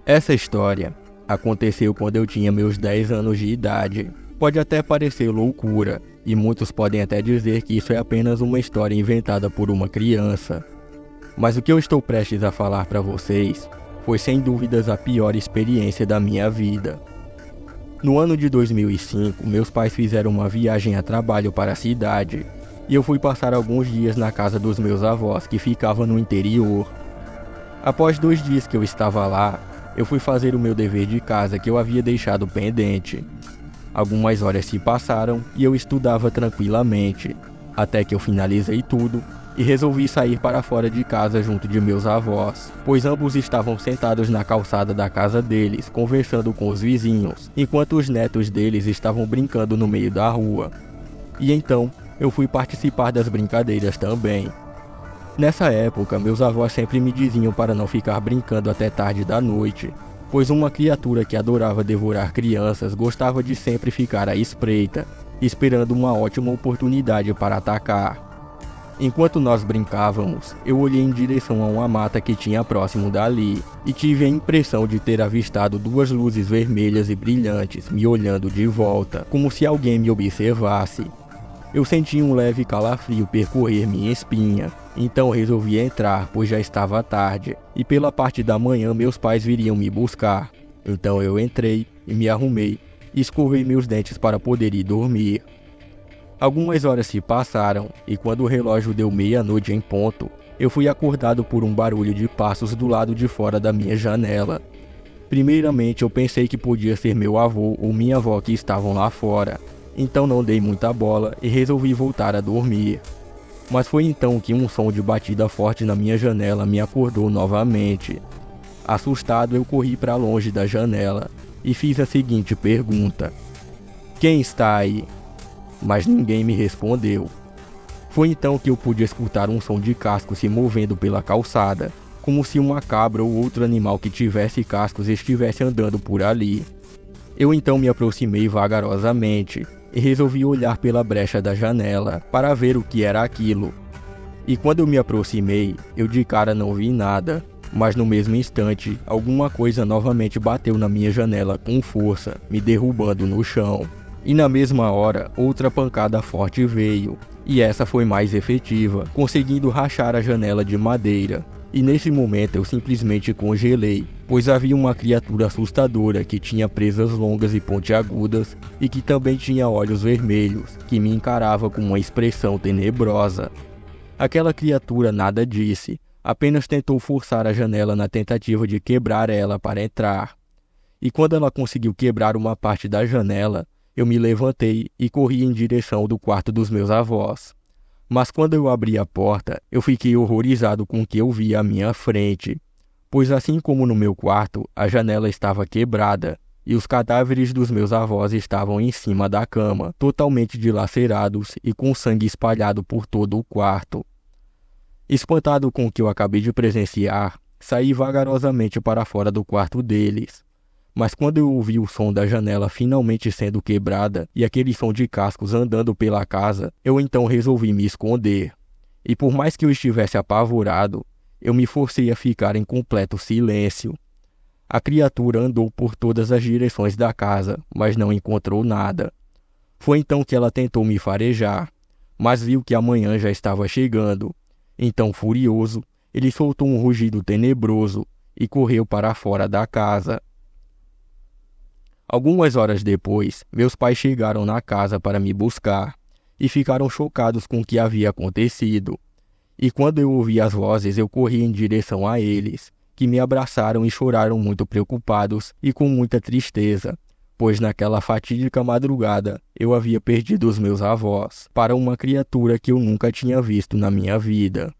Essa história aconteceu quando eu tinha meus 10 anos de idade. Pode até parecer loucura, e muitos podem até dizer que isso é apenas uma história inventada por uma criança. Mas o que eu estou prestes a falar para vocês foi sem dúvidas a pior experiência da minha vida. No ano de 2005, meus pais fizeram uma viagem a trabalho para a cidade, e eu fui passar alguns dias na casa dos meus avós, que ficava no interior. Após 2 dias que eu estava lá, eu fui fazer o meu dever de casa que eu havia deixado pendente. Algumas horas se passaram e eu estudava tranquilamente, até que eu finalizei tudo e resolvi sair para fora de casa junto de meus avós, pois ambos estavam sentados na calçada da casa deles, conversando com os vizinhos, enquanto os netos deles estavam brincando no meio da rua. E então, eu fui participar das brincadeiras também. Nessa época, meus avós sempre me diziam para não ficar brincando até tarde da noite, pois uma criatura que adorava devorar crianças gostava de sempre ficar à espreita, esperando uma ótima oportunidade para atacar. Enquanto nós brincávamos, eu olhei em direção a uma mata que tinha próximo dali, e tive a impressão de ter avistado 2 luzes vermelhas e brilhantes me olhando de volta, como se alguém me observasse. Eu senti um leve calafrio percorrer minha espinha, então resolvi entrar, pois já estava tarde, e pela parte da manhã meus pais viriam me buscar. Então eu entrei e me arrumei, e escovei meus dentes para poder ir dormir. Algumas horas se passaram, e quando o relógio deu meia-noite em ponto, eu fui acordado por um barulho de passos do lado de fora da minha janela. Primeiramente eu pensei que podia ser meu avô ou minha avó que estavam lá fora, então não dei muita bola e resolvi voltar a dormir. Mas foi então que um som de batida forte na minha janela me acordou novamente. Assustado, eu corri para longe da janela e fiz a seguinte pergunta: "Quem está aí?" Mas ninguém me respondeu. Foi então que eu pude escutar um som de cascos se movendo pela calçada, como se uma cabra ou outro animal que tivesse cascos estivesse andando por ali. Eu então me aproximei vagarosamente e resolvi olhar pela brecha da janela para ver o que era aquilo. E quando eu me aproximei, eu de cara não vi nada, mas no mesmo instante, alguma coisa novamente bateu na minha janela com força, me derrubando no chão. E na mesma hora, outra pancada forte veio, e essa foi mais efetiva, conseguindo rachar a janela de madeira. E nesse momento eu simplesmente congelei, pois havia uma criatura assustadora que tinha presas longas e pontiagudas e que também tinha olhos vermelhos, que me encarava com uma expressão tenebrosa. Aquela criatura nada disse, apenas tentou forçar a janela na tentativa de quebrar ela para entrar. E quando ela conseguiu quebrar uma parte da janela, eu me levantei e corri em direção do quarto dos meus avós. Mas quando eu abri a porta, eu fiquei horrorizado com o que eu vi à minha frente, pois assim como no meu quarto, a janela estava quebrada e os cadáveres dos meus avós estavam em cima da cama, totalmente dilacerados e com sangue espalhado por todo o quarto. Espantado com o que eu acabei de presenciar, saí vagarosamente para fora do quarto deles. Mas quando eu ouvi o som da janela finalmente sendo quebrada e aquele som de cascos andando pela casa, eu então resolvi me esconder. E por mais que eu estivesse apavorado, eu me forcei a ficar em completo silêncio. A criatura andou por todas as direções da casa, mas não encontrou nada. Foi então que ela tentou me farejar, mas viu que a manhã já estava chegando. Então, furioso, ele soltou um rugido tenebroso e correu para fora da casa. Algumas horas depois, meus pais chegaram na casa para me buscar e ficaram chocados com o que havia acontecido. E quando eu ouvi as vozes, eu corri em direção a eles, que me abraçaram e choraram muito preocupados e com muita tristeza, pois naquela fatídica madrugada eu havia perdido os meus avós para uma criatura que eu nunca tinha visto na minha vida.